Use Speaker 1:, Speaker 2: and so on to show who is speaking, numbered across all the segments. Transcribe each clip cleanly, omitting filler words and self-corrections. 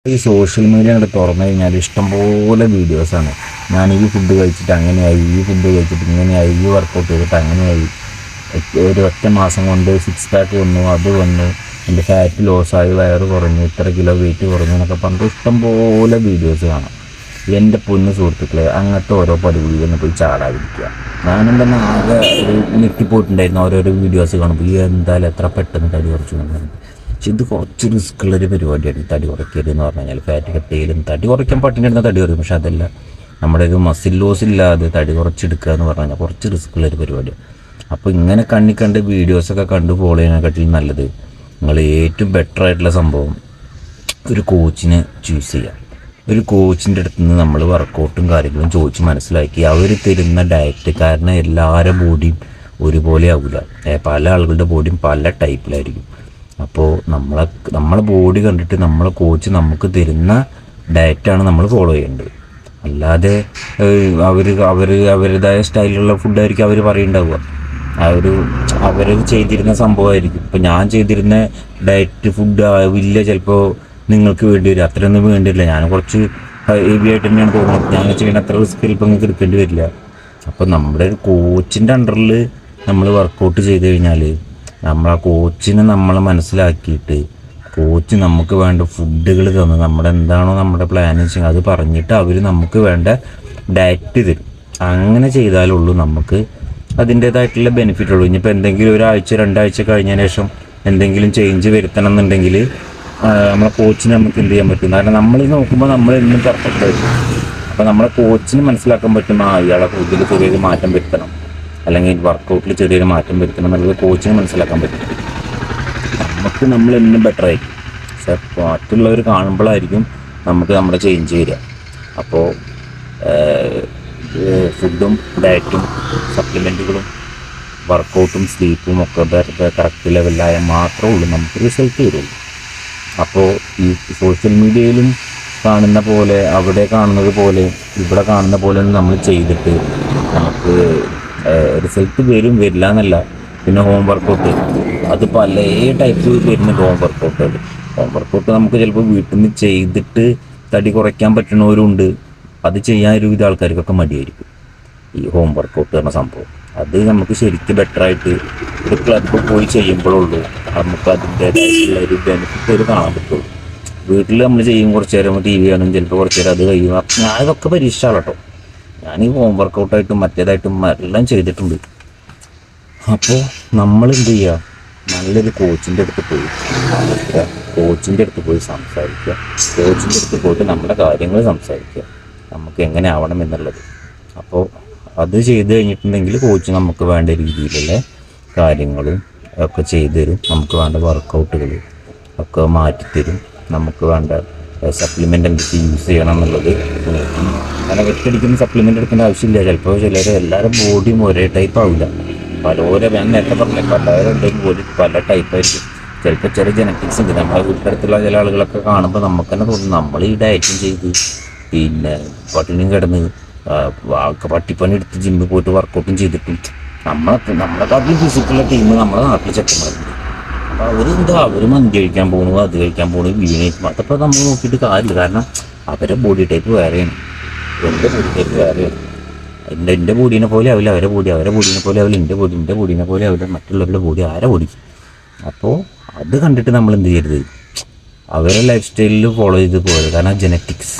Speaker 1: ഈ social media അങ്ങോട്ട് തുറന്നു കഴിഞ്ഞാൽ ഇഷ്ടംപോലെ വീഡിയോസാണ്. ഞാൻ ഈ ഫുഡ് കഴിച്ചിട്ട് അങ്ങനെയായി, ഈ ഫുഡ് കഴിച്ചിട്ട് ഇങ്ങനെയായി, ഈ വർക്കൗട്ട് ചെയ്തിട്ട് അങ്ങനെയായി, ഒരു ഒറ്റ മാസം കൊണ്ട് 6 പാക്ക് വന്നു, അത് വന്നു, എൻ്റെ ഫാറ്റ് ലോസായി, വയറ് കുറഞ്ഞു, ഇത്ര കിലോ വെയിറ്റ് കുറഞ്ഞു എന്നൊക്കെ പറഞ്ഞിട്ട് ഇഷ്ടംപോലെ വീഡിയോസ് കാണാം. എൻ്റെ പൊന്ന് സുഹൃത്തുക്കളെ, അങ്ങനത്തെ ഓരോ പടികളിൽ പോയി ചാടാതിരിക്കുക. ഞാനും തന്നെ ആകെ ഒരു ഞെട്ടിപ്പോയിട്ടുണ്ടായിരുന്നു ഓരോരോ വീഡിയോസ് കാണുമ്പോൾ. ഈ എന്തായാലും എത്ര പെട്ടെന്ന് തടി കുറച്ചു എന്നുള്ളത്. പക്ഷെ ഇത് കുറച്ച് റിസ്ക് ഉള്ളൊരു പരിപാടിയാണ്. തടി കുറയ്ക്കരുത് എന്ന് പറഞ്ഞു കഴിഞ്ഞാൽ ഫാറ്റ് കട്ട് ചെയ്യലും തടി കുറയ്ക്കാൻ പട്ടിണിടുന്ന തടി കുറയും. പക്ഷെ അതല്ല, നമ്മുടെ ഒരു മസിൽ ലോസ് ഇല്ലാതെ തടി കുറച്ചെടുക്കുക എന്ന് പറഞ്ഞു കഴിഞ്ഞാൽ കുറച്ച് റിസ്ക് ഉള്ളൊരു പരിപാടിയാണ്. അപ്പോൾ ഇങ്ങനെ കണ്ട് വീഡിയോസൊക്കെ കണ്ട് ഫോളോ ചെയ്യുന്നതിനെക്കാട്ടിലും നല്ലത് നിങ്ങൾ ഏറ്റവും ബെറ്റർ ആയിട്ടുള്ള സംഭവം ഒരു കോച്ചിനെ ചൂസ് ചെയ്യുക. ഒരു കോച്ചിൻ്റെ അടുത്ത് നിന്ന് നമ്മൾ വർക്കൗട്ടും കാര്യങ്ങളും ചോദിച്ച് മനസ്സിലാക്കി അവർ തരുന്ന ഡയറ്റ്. കാരണം എല്ലാവരുടെ ബോഡിയും ഒരുപോലെ ആവില്ല. പല ആളുകളുടെ ബോഡിയും പല ടൈപ്പിലായിരിക്കും. അപ്പോൾ നമ്മളെ ബോഡി കണ്ടിട്ട് നമ്മളെ കോച്ച് നമുക്ക് തരുന്ന ഡയറ്റാണ് നമ്മൾ ഫോളോ ചെയ്യേണ്ടത്. അല്ലാതെ അവരുടേതായ സ്റ്റൈലിലുള്ള ഫുഡായിരിക്കും അവർ പറയുന്നുണ്ടാവുക. അവർ ചെയ്തിരുന്ന സംഭവമായിരിക്കും. ഇപ്പോൾ ഞാൻ ചെയ്തിരുന്ന ഡയറ്റ് ഫുഡ് ആവില്ല ചിലപ്പോൾ നിങ്ങൾക്ക് വേണ്ടി വരും. അത്രയൊന്നും വേണ്ടി വരില്ല. ഞാൻ കുറച്ച് ഹെവി ആയിട്ട് തന്നെയാണ് തോന്നുന്നത്. ഞാൻ ചെയ്യുന്ന അത്ര റിസ്ക് ചിലപ്പോൾ നിങ്ങൾക്ക് എടുക്കേണ്ടി വരില്ല. അപ്പോൾ നമ്മുടെ കോച്ചിൻ്റെ അണ്ടറിൽ നമ്മൾ വർക്കൗട്ട് ചെയ്ത് കഴിഞ്ഞാൽ നമ്മൾ ആ കോച്ചിനെ നമ്മളെ മനസ്സിലാക്കിയിട്ട് കോച്ച് നമുക്ക് വേണ്ട ഫുഡുകൾ തന്ന് നമ്മുടെ എന്താണോ നമ്മുടെ പ്ലാൻ വെച്ചാൽ അത് പറഞ്ഞിട്ട് അവർ നമുക്ക് വേണ്ട ഡയറ്റ് തരും. അങ്ങനെ ചെയ്താലുള്ളൂ നമുക്ക് അതിൻ്റേതായിട്ടുള്ള ബെനിഫിറ്റ് ഉള്ളൂ. ഇനിയിപ്പോൾ എന്തെങ്കിലും 1-2 ആഴ്ച കഴിഞ്ഞതിന് ശേഷം എന്തെങ്കിലും ചേഞ്ച് വരുത്തണം എന്നുണ്ടെങ്കിൽ നമ്മളെ കോച്ചിനെ നമുക്ക് എന്ത് ചെയ്യാൻ പറ്റും. കാരണം നമ്മൾ നോക്കുമ്പോൾ നമ്മൾ എന്നും പെർഫെക്റ്റ് ആയിരിക്കും. അപ്പോൾ നമ്മളെ കോച്ചിന് മനസ്സിലാക്കാൻ പറ്റും ഇയാളെ ഫുഡിൽ ചെറിയൊരു മാറ്റം വരുത്തണം, അല്ലെങ്കിൽ വർക്കൗട്ടിൽ ചെറിയൊരു മാറ്റം വരുത്തണം എന്നുള്ളത് കോച്ചിന് മനസ്സിലാക്കാൻ പറ്റും. നമുക്ക് നമ്മളെന്നും ബെറ്റർ ആയിരിക്കും. പക്ഷെ മറ്റുള്ളവർ കാണുമ്പോഴായിരിക്കും നമുക്ക് നമ്മുടെ ചേഞ്ച് വരിക. അപ്പോൾ ഫുഡും ഡയറ്റും സപ്ലിമെൻറ്റുകളും വർക്കൗട്ടും സ്ലീപ്പും ഒക്കെ കറക്റ്റ് ലെവലിലായാൽ മാത്രമേ ഉള്ളൂ നമുക്ക് റിസൾട്ട് വരുള്ളൂ. അപ്പോൾ ഈ സോഷ്യൽ മീഡിയയിലും കാണുന്ന പോലെ, അവിടെ കാണുന്നത് പോലെ, ഇവിടെ കാണുന്ന പോലെ ഒന്നും നമ്മൾ ചെയ്തിട്ട് നമുക്ക് റിസൾട്ട് വരില്ല എന്നല്ല. പിന്നെ ഹോം വർക്കൗട്ട്, അത് പല ടൈപ്പ് വരുന്നുണ്ട്. ഹോം വർക്കൗട്ട് നമുക്ക് ചിലപ്പോൾ വീട്ടിൽ നിന്ന് ചെയ്തിട്ട് തടി കുറയ്ക്കാൻ പറ്റുന്നവരുണ്ട്. അത് ചെയ്യാൻ ഒരുവിധ ആൾക്കാർക്കൊക്കെ മടിയായിരിക്കും. ഈ ഹോം വർക്കൗട്ട് എന്ന സംഭവം അത് നമുക്ക് ശരിക്കും ബെറ്ററായിട്ട് ഒരു ക്ലബ്ബ് പോയി ചെയ്യുമ്പോഴുള്ളൂ നമുക്ക് അതിൻ്റേതായിട്ടുള്ള ഒരു ബെനിഫിറ്റ് കാണാൻ പറ്റുള്ളൂ. വീട്ടിൽ നമ്മൾ ചെയ്യും, കുറച്ച് നേരം TV കാണും, ചിലപ്പോൾ കുറച്ച് നേരം അത് കഴിയും. ഞാനിതൊക്കെ പരീക്ഷിച്ചാണ് കേട്ടോ. ഞാൻ ഈ ഹോം വർക്കൗട്ടായിട്ടും മറ്റേതായിട്ടും എല്ലാം ചെയ്തിട്ടുണ്ട്. അപ്പോൾ നമ്മൾ എന്ത് ചെയ്യുക, നല്ലൊരു കോച്ചിൻ്റെ അടുത്ത് പോയി സംസാരിക്കുക. കോച്ചിൻ്റെ അടുത്ത് പോയിട്ട് നമ്മുടെ കാര്യങ്ങൾ സംസാരിക്കുക, നമുക്ക് എങ്ങനെ ആവണം എന്നുള്ളത്. അപ്പോൾ അത് ചെയ്ത് കഴിഞ്ഞിട്ടുണ്ടെങ്കിൽ കോച്ച് നമുക്ക് വേണ്ട രീതിയിലുള്ള കാര്യങ്ങളും ഒക്കെ ചെയ്തു തരും. നമുക്ക് വേണ്ട വർക്കൗട്ടുകൾ ഒക്കെ മാറ്റിത്തരും. നമുക്ക് വേണ്ട സപ്ലിമെൻ്റ് എന്തൊക്കെ യൂസ് ചെയ്യണം എന്നുള്ളത്. അങ്ങനെ ഒറ്റയടിക്കുന്ന സപ്ലിമെൻ്റ് എടുക്കേണ്ട ആവശ്യമില്ല. ചിലപ്പോൾ എല്ലാവരും ബോഡിയും ഒരേ ടൈപ്പ് ആവില്ല. ഞാൻ നേരത്തെ പറഞ്ഞില്ല, പലരുടെയും ബോഡി പല ടൈപ്പായിരിക്കും. ചിലപ്പോൾ ചെറിയ ജനറ്റിക്സ് ഉണ്ട്. നമ്മളെ വീട്ടിനടുത്തുള്ള ചില ആളുകളൊക്കെ കാണുമ്പോൾ നമുക്ക് തന്നെ തോന്നും നമ്മൾ ഈ ഡയറ്റും ചെയ്ത് പിന്നെ പട്ടിണിയും കിടന്ന് പട്ടിപ്പണി എടുത്ത് ജിമ്മിൽ പോയിട്ട് വർക്കൗട്ടും ചെയ്തിട്ടും നമ്മളെക്കാട്ടിലും ഫിസിക്കുള്ള ടീം നമ്മുടെ നാട്ടിൽ ചെക്കന്മാരുണ്ട്. അപ്പോൾ അവർ മന്തി കഴിക്കാൻ പോകുന്നു, അത് കഴിക്കാൻ പോകുന്നു, വീണേക്കും. അതപ്പോൾ നമ്മൾ നോക്കിയിട്ട് കാര്യമില്ല. കാരണം അവരെ ബോഡി ടൈപ്പ് വേറെയാണ്, എൻ്റെ ബോഡി ടൈപ്പ് വേറെയാണ്. എൻ്റെ ബോഡീനെ പോലെ ആവില്ല അവരെ ബോഡീനെ പോലെ ആവില്ല എൻ്റെ ബോഡീനെ പോലെ ആവില്ല മറ്റുള്ളവരുടെ ബോഡി, ബോഡി. അപ്പോൾ അത് കണ്ടിട്ട് നമ്മൾ എന്ത് ചെയ്യരുത്, അവരെ ലൈഫ് സ്റ്റൈലിൽ ഫോളോ ചെയ്ത് പോകരുത്. കാരണം ജനറ്റിക്സ്,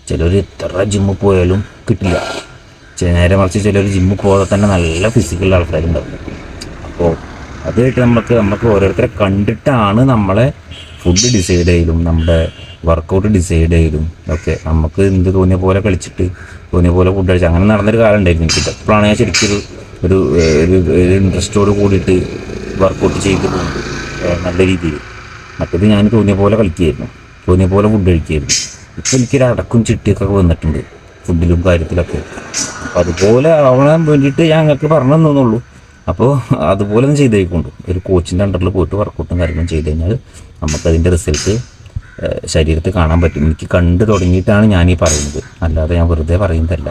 Speaker 1: ചിലർ എത്ര ജിമ്മിൽ പോയാലും കിട്ടില്ല. നേരെ മറിച്ച് ചിലർ ജിമ്മിൽ പോകാതെ തന്നെ നല്ല ഫിസിക്കൽ ആൾക്കാരുണ്ടാവും. അപ്പോൾ അതായിട്ട് നമുക്ക് ഓരോരുത്തരെ കണ്ടിട്ടാണ് നമ്മളെ ഫുഡ് ഡിസൈഡ് ചെയ്യലും നമ്മുടെ വർക്കൗട്ട് ഡിസൈഡ് ചെയ്യലും ഒക്കെ. നമുക്ക് എന്ത് തോന്നിയ പോലെ കളിച്ചിട്ട് തോന്നിയ പോലെ ഫുഡ് കഴിച്ച് അങ്ങനെ നടന്നൊരു കാലം ഉണ്ടായിരുന്നു എനിക്ക്. അപ്പോഴാണ് ഞാൻ ശരിക്കും ഒരു ഇൻട്രസ്റ്റോട് കൂടിയിട്ട് വർക്കൗട്ട് ചെയ്ത് പോകുന്നത് നല്ല രീതിയിൽ. മറ്റേത് ഞാൻ തോന്നിയ പോലെ കളിക്കുകയായിരുന്നു, തോന്നിയ പോലെ ഫുഡ് കഴിക്കുകയായിരുന്നു. ഇപ്പോൾ എനിക്കൊരു അടക്കും ചിട്ടിയൊക്കെ വന്നിട്ടുണ്ട് ഫുഡിലും കാര്യത്തിലൊക്കെ. അപ്പോൾ അതുപോലെ ആവാൻ വേണ്ടിയിട്ട് ഞാൻ ഞങ്ങൾക്ക് പറഞ്ഞു തന്നുള്ളൂ. അപ്പോൾ അതുപോലെ ഒന്ന് ചെയ്തേക്കൊണ്ട് ഒരു കോച്ചിൻ്റെ അണ്ടറിൽ പോയിട്ട് വർക്കൗട്ടും കാര്യങ്ങളും ചെയ്ത് കഴിഞ്ഞാൽ നമുക്കതിൻ്റെ റിസൾട്ട് ശരീരത്തിൽ കാണാൻ പറ്റും. എനിക്ക് കണ്ടു തുടങ്ങിയിട്ടാണ് ഞാനീ പറയുന്നത്, അല്ലാതെ ഞാൻ വെറുതെ പറയുന്നതല്ല.